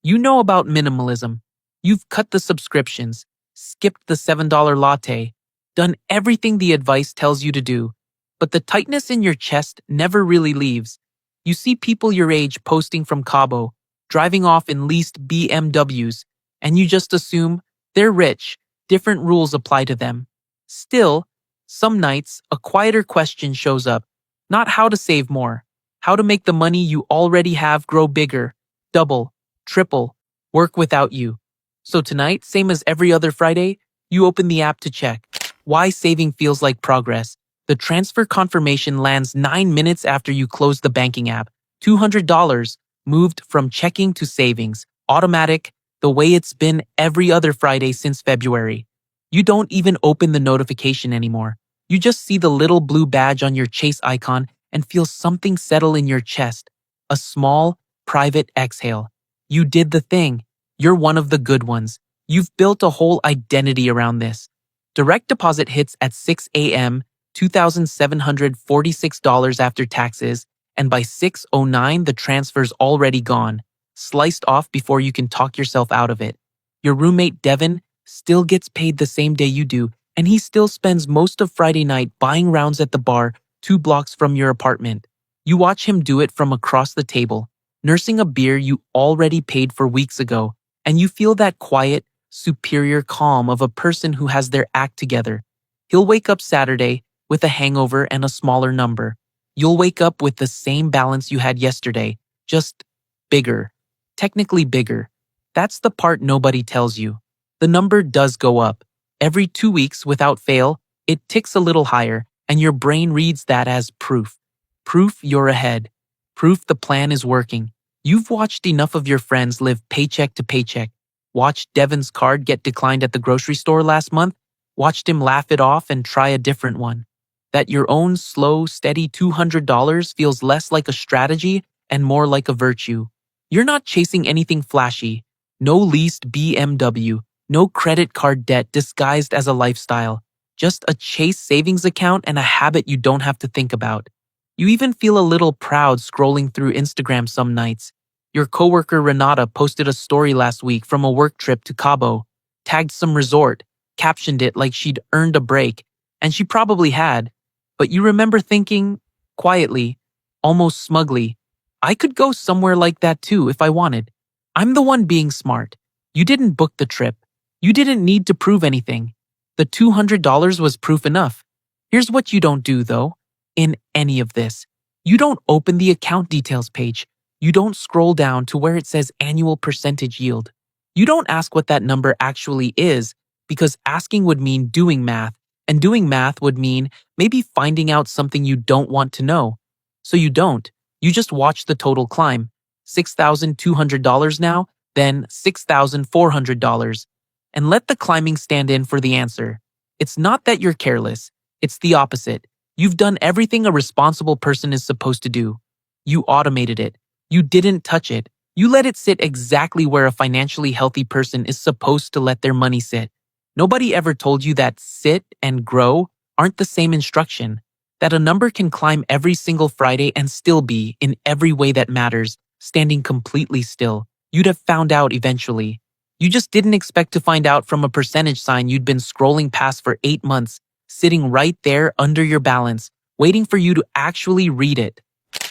You know about minimalism. You've cut the subscriptions, skipped the $7 latte, done everything the advice tells you to do. But the tightness in your chest never really leaves. You see people your age posting from Cabo, driving off in leased BMWs, and you just assume they're rich, different rules apply to them. Still, some nights, a quieter question shows up. Not how to save more, how to make the money you already have grow bigger, double, triple, work without you. So tonight, same as every other Friday, you open the app to check. Why saving feels like progress. The transfer confirmation lands 9 minutes after you close the banking app. $200 moved from checking to savings, automatic, the way it's been every other Friday since February. You don't even open the notification anymore. You just see the little blue badge on your Chase icon and feel something settle in your chest. A small, private exhale. You did the thing. You're one of the good ones. You've built a whole identity around this. Direct deposit hits at 6 a.m., $2,746 after taxes, and by 6:09 the transfer's already gone, sliced off before you can talk yourself out of it. Your roommate Devin still gets paid the same day you do, and he still spends most of Friday night buying rounds at the bar 2 blocks from your apartment. You watch him do it from across the table, nursing a beer you already paid for weeks ago, and you feel that quiet, superior calm of a person who has their act together. He'll wake up Saturday with a hangover and a smaller number. You'll wake up with the same balance you had yesterday, just bigger. Technically bigger. That's the part nobody tells you. The number does go up. Every 2 weeks, without fail, it ticks a little higher, and your brain reads that as proof. Proof you're ahead. Proof the plan is working. You've watched enough of your friends live paycheck to paycheck. Watched Devin's card get declined at the grocery store last month. Watched him laugh it off and try a different one. That your own slow, steady $200 feels less like a strategy and more like a virtue. You're not chasing anything flashy. No leased BMW, no credit card debt disguised as a lifestyle. Just a Chase savings account and a habit you don't have to think about. You even feel a little proud scrolling through Instagram some nights. Your coworker Renata posted a story last week from a work trip to Cabo, tagged some resort, captioned it like she'd earned a break, and she probably had. But you remember thinking, quietly, almost smugly, I could go somewhere like that too if I wanted. I'm the one being smart. You didn't book the trip. You didn't need to prove anything. The $200 was proof enough. Here's what you don't do, though, in any of this. You don't open the account details page. You don't scroll down to where it says annual percentage yield. You don't ask what that number actually is, because asking would mean doing math, and doing math would mean maybe finding out something you don't want to know. So you don't. You just watch the total climb. $6,200 now, then $6,400. And let the climbing stand in for the answer. It's not that you're careless. It's the opposite. You've done everything a responsible person is supposed to do. You automated it. You didn't touch it. You let it sit exactly where a financially healthy person is supposed to let their money sit. Nobody ever told you that sit and grow aren't the same instruction, that a number can climb every single Friday and still be, in every way that matters, standing completely still. You'd have found out eventually. You just didn't expect to find out from a percentage sign you'd been scrolling past for 8 months, sitting right there under your balance, waiting for you to actually read it.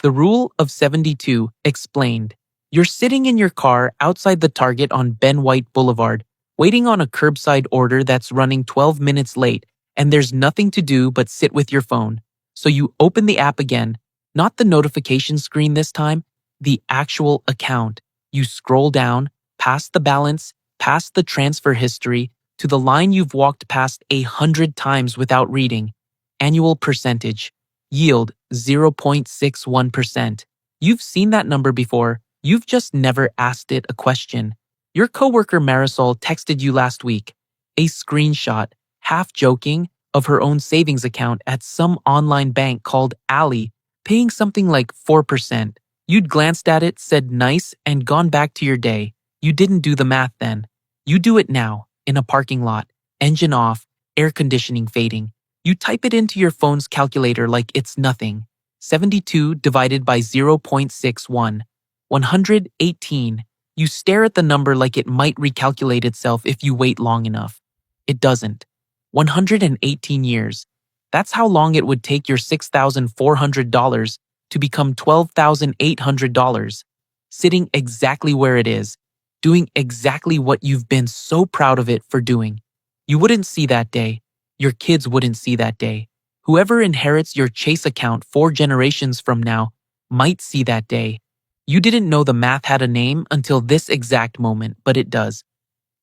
The rule of 72 explained. You're sitting in your car outside the Target on Ben White Boulevard, waiting on a curbside order that's running 12 minutes late, and there's nothing to do but sit with your phone. So you open the app again, not the notification screen this time, the actual account. You scroll down, past the balance, past the transfer history, to the line you've walked past 100 times without reading. Annual percentage. Yield 0.61%. You've seen that number before. You've just never asked it a question. Your coworker Marisol texted you last week. A screenshot, half joking, of her own savings account at some online bank called Ally, paying something like 4%. You'd glanced at it, said nice, and gone back to your day. You didn't do the math then. You do it now, in a parking lot, engine off, air conditioning fading. You type it into your phone's calculator like it's nothing. 72 divided by 0.61. 118. You stare at the number like it might recalculate itself if you wait long enough. It doesn't. 118 years. That's how long it would take your $6,400 to become $12,800, sitting exactly where it is, doing exactly what you've been so proud of it for doing. You wouldn't see that day. Your kids wouldn't see that day. Whoever inherits your Chase account 4 generations from now might see that day. You didn't know the math had a name until this exact moment, but it does.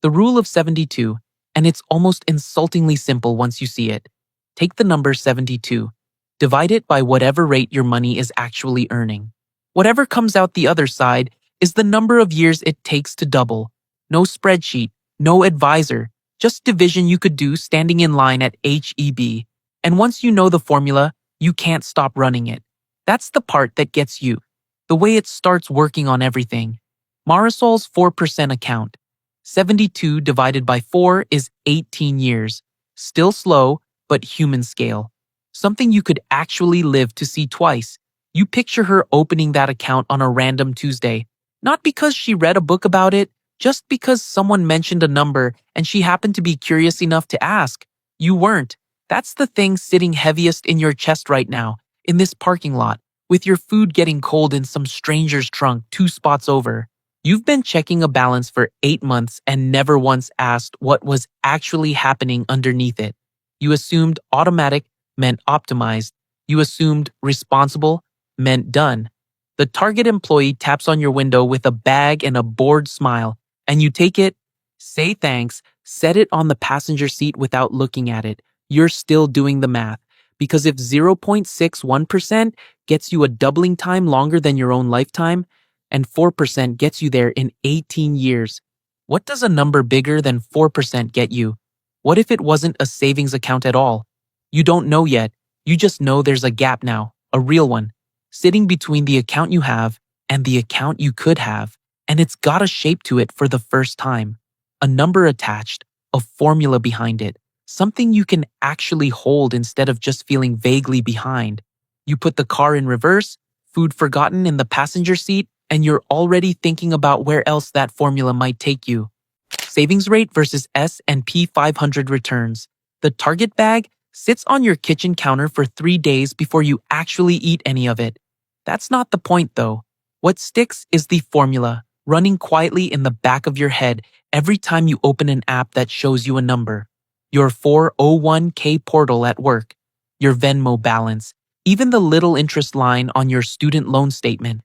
The rule of 72, and it's almost insultingly simple once you see it. Take the number 72, divide it by whatever rate your money is actually earning. Whatever comes out the other side is the number of years it takes to double. No spreadsheet, no advisor, just division you could do standing in line at HEB. And once you know the formula, you can't stop running it. That's the part that gets you. The way it starts working on everything. Marisol's 4% account. 72 divided by 4 is 18 years. Still slow, but human scale. Something you could actually live to see twice. You picture her opening that account on a random Tuesday. Not because she read a book about it, just because someone mentioned a number and she happened to be curious enough to ask. You weren't. That's the thing sitting heaviest in your chest right now, in this parking lot, with your food getting cold in some stranger's trunk 2 spots over. You've been checking a balance for 8 months and never once asked what was actually happening underneath it. You assumed automatic meant optimized. You assumed responsible meant done. The Target employee taps on your window with a bag and a bored smile, and you take it, say thanks, set it on the passenger seat without looking at it. You're still doing the math, because if 0.61% gets you a doubling time longer than your own lifetime, and 4% gets you there in 18 years. What does a number bigger than 4% get you? What if it wasn't a savings account at all? You don't know yet. You just know there's a gap now, a real one, sitting between the account you have and the account you could have, and it's got a shape to it for the first time. A number attached, a formula behind it, something you can actually hold instead of just feeling vaguely behind. You put the car in reverse, food forgotten in the passenger seat, and you're already thinking about where else that formula might take you. Savings rate versus S&P 500 returns. The Target bag sits on your kitchen counter for 3 days before you actually eat any of it. That's not the point, though. What sticks is the formula, running quietly in the back of your head every time you open an app that shows you a number. Your 401k portal at work, your Venmo balance, even the little interest line on your student loan statement.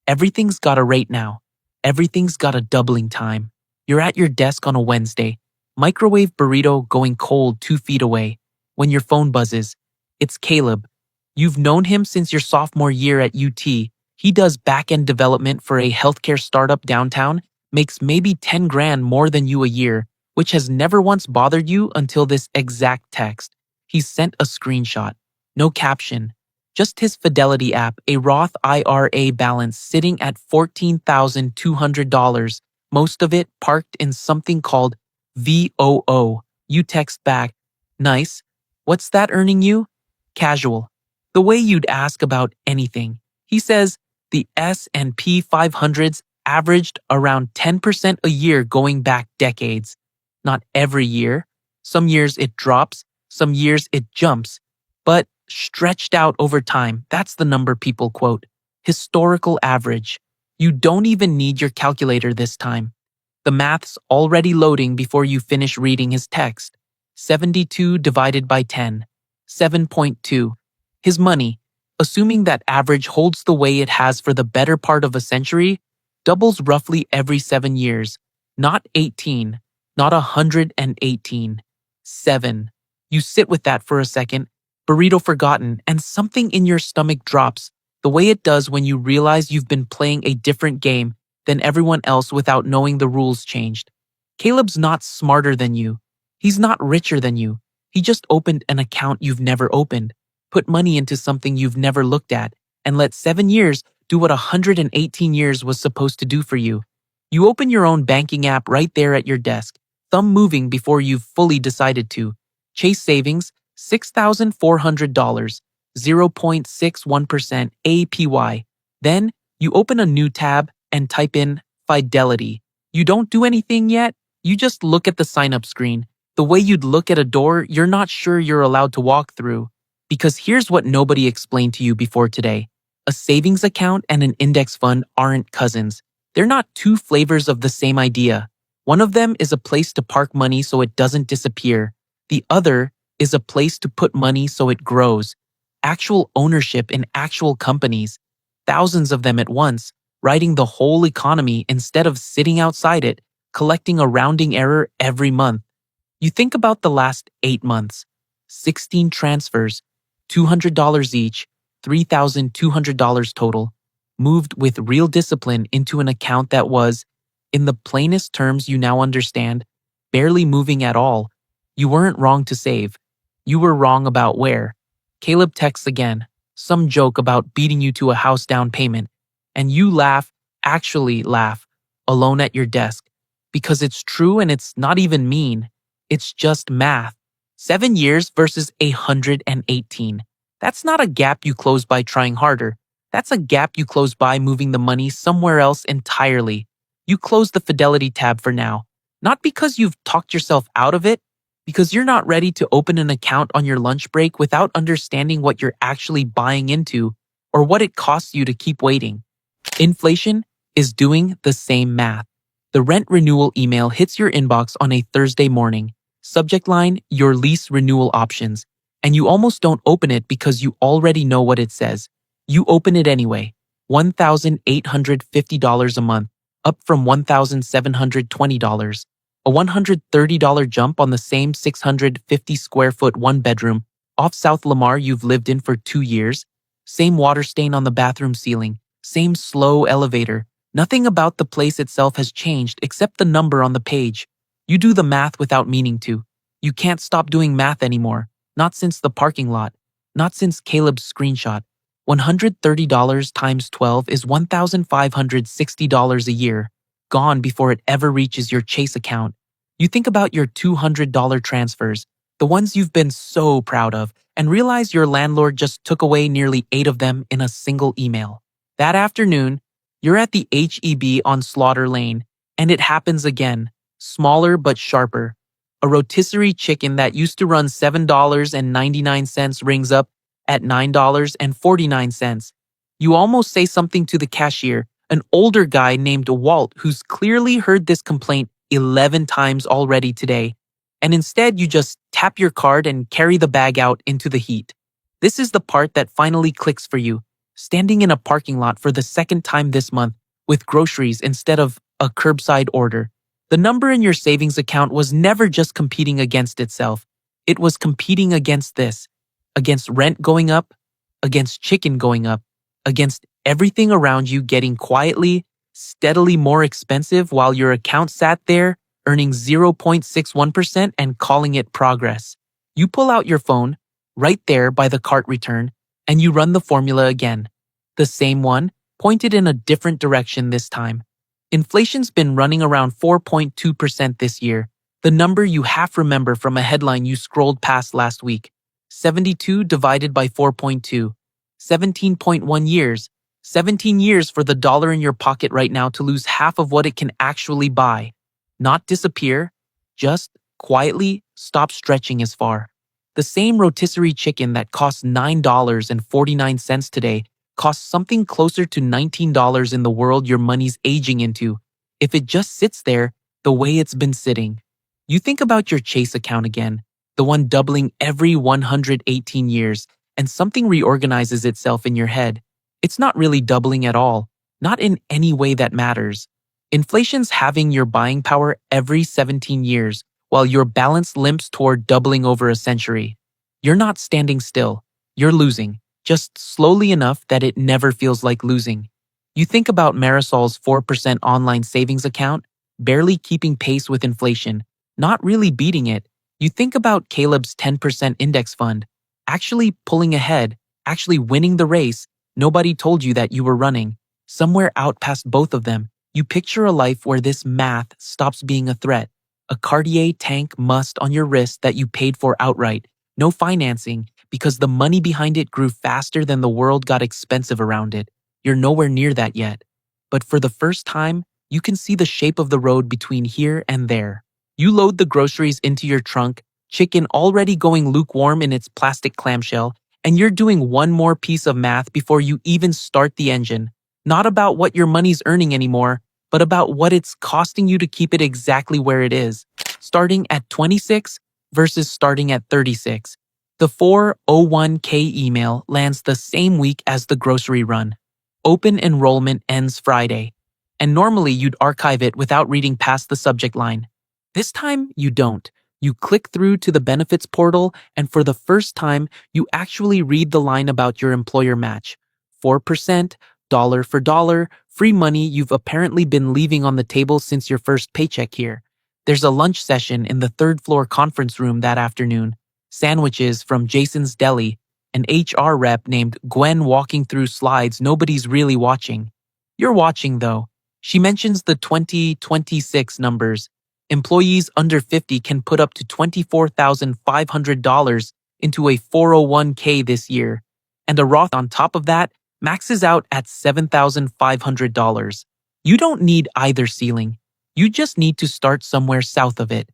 Everything's got a rate now. Everything's got a doubling time. You're at your desk on a Wednesday, microwave burrito going cold 2 feet away. When your phone buzzes, it's Caleb. You've known him since your sophomore year at UT. He does back-end development for a healthcare startup downtown, makes maybe 10 grand more than you a year, which has never once bothered you until this exact text. He sent a screenshot. No caption. Just his Fidelity app, a Roth IRA balance sitting at $14,200, most of it parked in something called VOO. You text back, nice. What's that earning you? Casual. The way you'd ask about anything. He says the S&P 500's averaged around 10% a year going back decades. Not every year. Some years it drops, some years it jumps. But stretched out over time, that's the number people quote. Historical average. You don't even need your calculator this time. The math's already loading before you finish reading his text. 72 divided by 10. 7.2. His money, assuming that average holds the way it has for the better part of a century, doubles roughly every 7 years. Not 18, not 118. 7. You sit with that for a second, burrito forgotten, and something in your stomach drops, the way it does when you realize you've been playing a different game than everyone else without knowing the rules changed. Caleb's not smarter than you. He's not richer than you. He just opened an account you've never opened, put money into something you've never looked at, and let 7 years do what 118 years was supposed to do for you. You open your own banking app right there at your desk, thumb moving before you've fully decided to. Chase savings, $6,400, 0.61% APY. Then you open a new tab and type in Fidelity. You don't do anything yet, you just look at the sign-up screen. The way you'd look at a door you're not sure you're allowed to walk through. Because here's what nobody explained to you before today. A savings account and an index fund aren't cousins. They're not two flavors of the same idea. One of them is a place to park money so it doesn't disappear. The other is a place to put money so it grows. Actual ownership in actual companies. Thousands of them at once, riding the whole economy instead of sitting outside it, collecting a rounding error every month. You think about the last 8 months. 16 transfers, $200 each, $3,200 total, moved with real discipline into an account that was, in the plainest terms you now understand, barely moving at all. You weren't wrong to save. You were wrong about where. Caleb texts again, some joke about beating you to a house down payment, and you laugh, actually laugh, alone at your desk. Because it's true and it's not even mean. It's just math. 7 years versus 118. That's not a gap you close by trying harder. That's a gap you close by moving the money somewhere else entirely. You close the Fidelity tab for now. Not because you've talked yourself out of it, because you're not ready to open an account on your lunch break without understanding what you're actually buying into or what it costs you to keep waiting. Inflation is doing the same math. The rent renewal email hits your inbox on a Thursday morning. Subject line, your lease renewal options. And you almost don't open it because you already know what it says. You open it anyway. $1,850 a month, up from $1,720. A $130 jump on the same 650 square foot one bedroom off South Lamar you've lived in for 2 years. Same water stain on the bathroom ceiling. Same slow elevator. Nothing about the place itself has changed except the number on the page. You do the math without meaning to. You can't stop doing math anymore. Not since the parking lot. Not since Caleb's screenshot. $130 times 12 is $1,560 a year. Gone before it ever reaches your Chase account. You think about your $200 transfers, the ones you've been so proud of, and realize your landlord just took away nearly 8 of them in a single email. That afternoon, you're at the HEB on Slaughter Lane, and it happens again, smaller but sharper. A rotisserie chicken that used to run $7.99 rings up at $9.49. You almost say something to the cashier, an older guy named Walt who's clearly heard this complaint 11 times already today, and instead you just tap your card and carry the bag out into the heat. This is the part that finally clicks for you, standing in a parking lot for the second time this month with groceries instead of a curbside order. The number in your savings account was never just competing against itself. It was competing against this, against rent going up, against chicken going up, against everything around you getting quietly, steadily more expensive while your account sat there earning 0.61% and calling it progress. You pull out your phone, right there by the cart return, and you run the formula again. The same one, pointed in a different direction this time. Inflation's been running around 4.2% this year, the number you half remember from a headline you scrolled past last week. 72 divided by 4.2. 17.1 years. 17 years for the dollar in your pocket right now to lose half of what it can actually buy. Not disappear, just quietly stop stretching as far. The same rotisserie chicken that costs $9.49 today costs something closer to $19 in the world your money's aging into, if it just sits there the way it's been sitting. You think about your Chase account again, the one doubling every 118 years, and something reorganizes itself in your head. It's not really doubling at all, not in any way that matters. Inflation's having your buying power every 17 years, while your balance limps toward doubling over a century. You're not standing still, you're losing, just slowly enough that it never feels like losing. You think about Marisol's 4% online savings account, barely keeping pace with inflation, not really beating it. You think about Caleb's 10% index fund, actually pulling ahead, actually winning the race. Nobody told you that you were running. Somewhere out past both of them, you picture a life where this math stops being a threat. A Cartier tank must on your wrist that you paid for outright. No financing, because the money behind it grew faster than the world got expensive around it. You're nowhere near that yet. But for the first time, You can see the shape of the road between here and there. You load the groceries into your trunk, chicken already going lukewarm in its plastic clamshell, and you're doing one more piece of math before you even start the engine. Not about what your money's earning anymore, but about what it's costing you to keep it exactly where it is. Starting at 26 versus starting at 36. The 401k email lands the same week as the grocery run. Open enrollment ends Friday. And normally you'd archive it without reading past the subject line. This time, you don't. You click through to the benefits portal, and for the first time, you actually read the line about your employer match. 4%, dollar for dollar, free money you've apparently been leaving on the table since your first paycheck here. There's a lunch session in the third floor conference room that afternoon. Sandwiches from Jason's Deli, an HR rep named Gwen walking through slides nobody's really watching. You're watching, though. She mentions the 2026 numbers. Employees under 50 can put up to $24,500 into a 401k this year, and a Roth on top of that maxes out at $7,500. You don't need either ceiling. You just need to start somewhere south of it.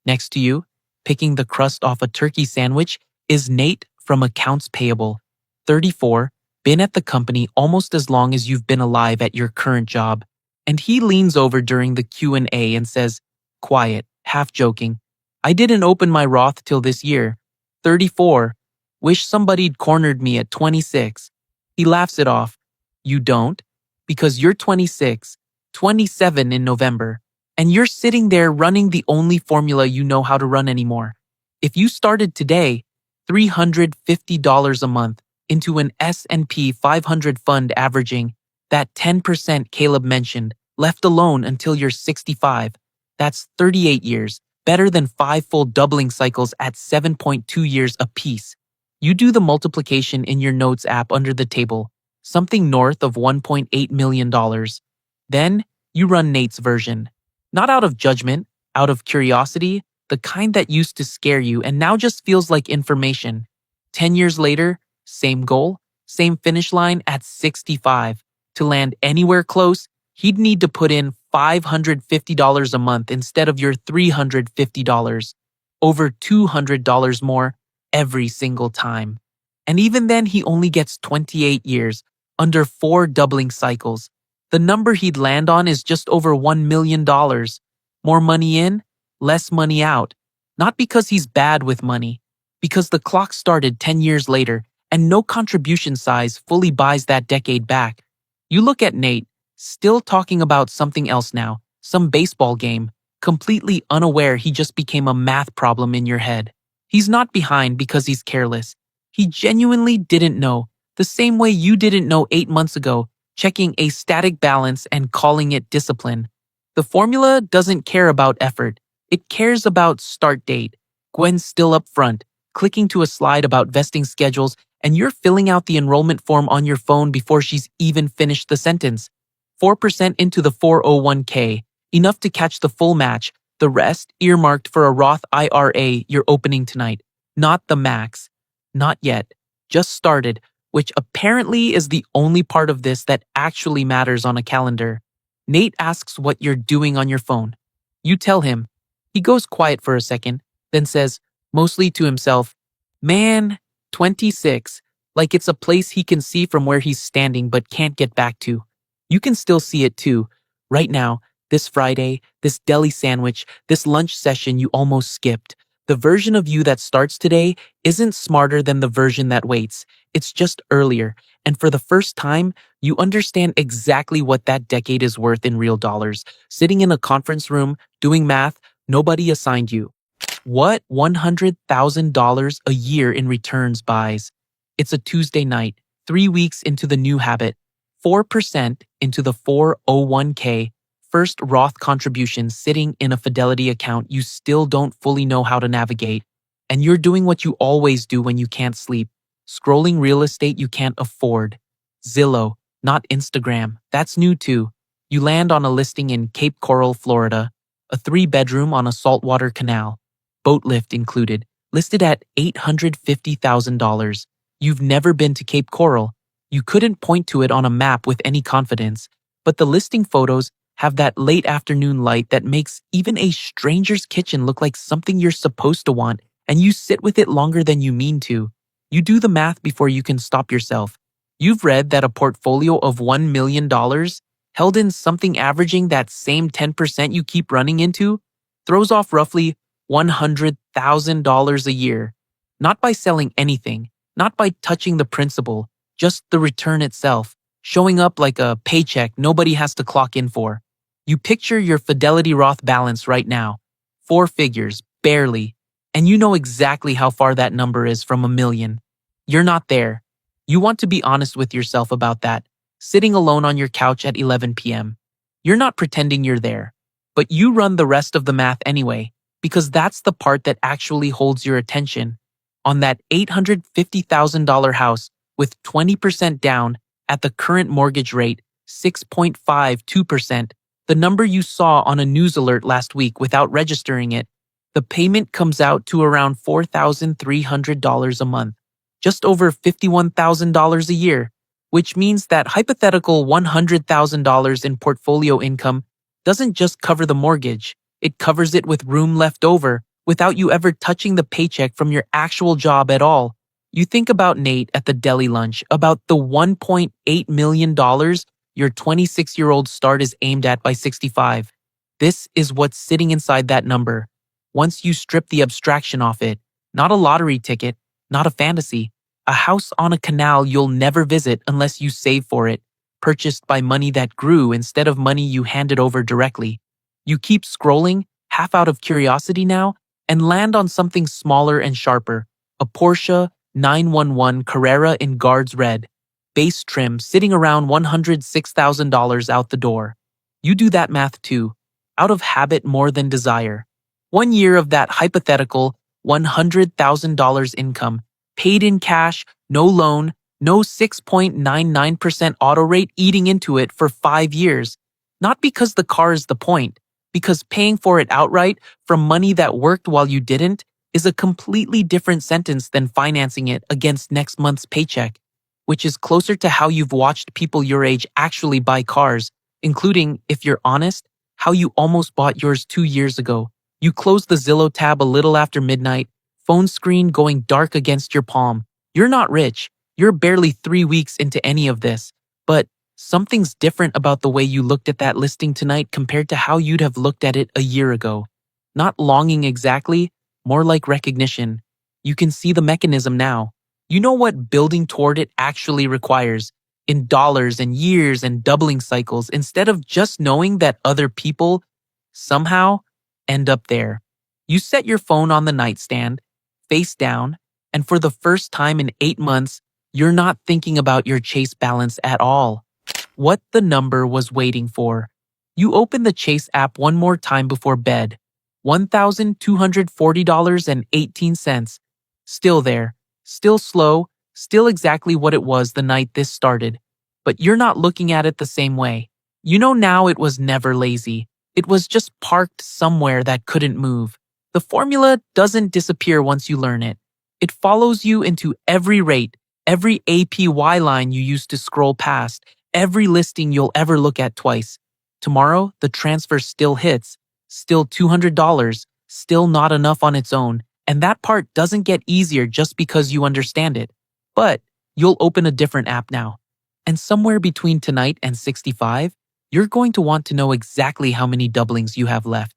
Next to you, picking the crust off a turkey sandwich, is Nate from Accounts Payable, 34, been at the company almost as long as you've been alive at your current job. And he leans over during the Q&A and says, quiet, half joking, I didn't open my Roth till this year. 34. Wish somebody'd cornered me at 26. He laughs it off. You don't? Because you're 26, 27 in November, and you're sitting there running the only formula you know how to run anymore. If you started today, $350 a month into an S&P 500 fund averaging that 10% Caleb mentioned, left alone until you're 65. That's 38 years, better than 5 full doubling cycles at 7.2 years apiece. You do the multiplication in your notes app under the table, something north of $1.8 million. Then, you run Nate's version. Not out of judgment, out of curiosity, the kind that used to scare you and now just feels like information. 10 years later, same goal, same finish line at 65. To land anywhere close, he'd need to put in $550 a month instead of your $350. Over $200 more every single time. And even then, he only gets 28 years, under 4 doubling cycles. The number he'd land on is just over $1 million. More money in, less money out. Not because he's bad with money, because the clock started 10 years later, and no contribution size fully buys that decade back. You look at Nate, still talking about something else now, some baseball game, completely unaware he just became a math problem in your head. He's not behind because he's careless. He genuinely didn't know, the same way you didn't know 8 months ago, checking a static balance and calling it discipline. The formula doesn't care about effort. It cares about start date. Gwen's still up front, clicking to a slide about vesting schedules, and you're filling out the enrollment form on your phone before she's even finished the sentence. 4% into the 401k, enough to catch the full match, the rest earmarked for a Roth IRA you're opening tonight. Not the max. Not yet. Just started, which apparently is the only part of this that actually matters on a calendar. Nate asks what you're doing on your phone. You tell him. He goes quiet for a second, then says, mostly to himself, man, 26, like it's a place he can see from where he's standing but can't get back to. You can still see it too. Right now, this Friday, this deli sandwich, this lunch session you almost skipped. The version of you that starts today isn't smarter than the version that waits. It's just earlier. And for the first time, you understand exactly what that decade is worth in real dollars. Sitting in a conference room, doing math, nobody assigned you. What $100,000 a year in returns buys? It's a Tuesday night, 3 weeks into the new habit, 4% into the 401k, first Roth contribution sitting in a Fidelity account you still don't fully know how to navigate. And you're doing what you always do when you can't sleep, scrolling real estate you can't afford. Zillow, not Instagram, that's new too. You land on a listing in Cape Coral, Florida, a 3-bedroom on a saltwater canal, boat lift included, listed at $850,000. You've never been to Cape Coral. You couldn't point to it on a map with any confidence, but the listing photos have that late afternoon light that makes even a stranger's kitchen look like something you're supposed to want, and you sit with it longer than you mean to. You do the math before you can stop yourself. You've read that a portfolio of $1 million held in something averaging that same 10% you keep running into throws off roughly $100,000 a year. Not by selling anything, not by touching the principal, just the return itself, showing up like a paycheck nobody has to clock in for. You picture your Fidelity Roth balance right now. 4 figures, barely. And you know exactly how far that number is from a million. You're not there. You want to be honest with yourself about that, sitting alone on your couch at 11 p.m. You're not pretending you're there. But you run the rest of the math anyway, because that's the part that actually holds your attention. On that $850,000 house with 20% down at the current mortgage rate, 6.52%, the number you saw on a news alert last week without registering it, the payment comes out to around $4,300 a month, just over $51,000 a year, which means that hypothetical $100,000 in portfolio income doesn't just cover the mortgage, it covers it with room left over without you ever touching the paycheck from your actual job at all. You think about Nate at the deli lunch, about the $1.8 million your 26-year-old start is aimed at by 65. This is what's sitting inside that number. Once you strip the abstraction off it, not a lottery ticket, not a fantasy, a house on a canal you'll never visit unless you save for it, purchased by money that grew instead of money you handed over directly. You keep scrolling, half out of curiosity now, and land on something smaller and sharper, a Porsche 911 Carrera in Guards Red, base trim sitting around $106,000 out the door. You do that math too, out of habit more than desire. 1 year of that hypothetical $100,000 income, paid in cash, no loan, no 6.99% auto rate eating into it for 5 years. Not because the car is the point, because paying for it outright from money that worked while you didn't is a completely different sentence than financing it against next month's paycheck, which is closer to how you've watched people your age actually buy cars, including, if you're honest, how you almost bought yours 2 years ago. You close the Zillow tab a little after midnight, phone screen going dark against your palm. You're not rich. You're barely 3 weeks into any of this. But something's different about the way you looked at that listing tonight compared to how you'd have looked at it a year ago. Not longing exactly, more like recognition. You can see the mechanism now. You know what building toward it actually requires, in dollars and years and doubling cycles, instead of just knowing that other people, somehow, end up there. You set your phone on the nightstand, face down, and for the first time in 8 months, you're not thinking about your Chase balance at all. What the number was waiting for. You open the Chase app one more time before bed. $1,240.18. Still there. Still slow. Still exactly what it was the night this started. But you're not looking at it the same way. You know now it was never lazy. It was just parked somewhere that couldn't move. The formula doesn't disappear once you learn it. It follows you into every rate, every APY line you used to scroll past, every listing you'll ever look at twice. Tomorrow, the transfer still hits, still $200, still not enough on its own, and that part doesn't get easier just because you understand it. But you'll open a different app now. And somewhere between tonight and 65, you're going to want to know exactly how many doublings you have left.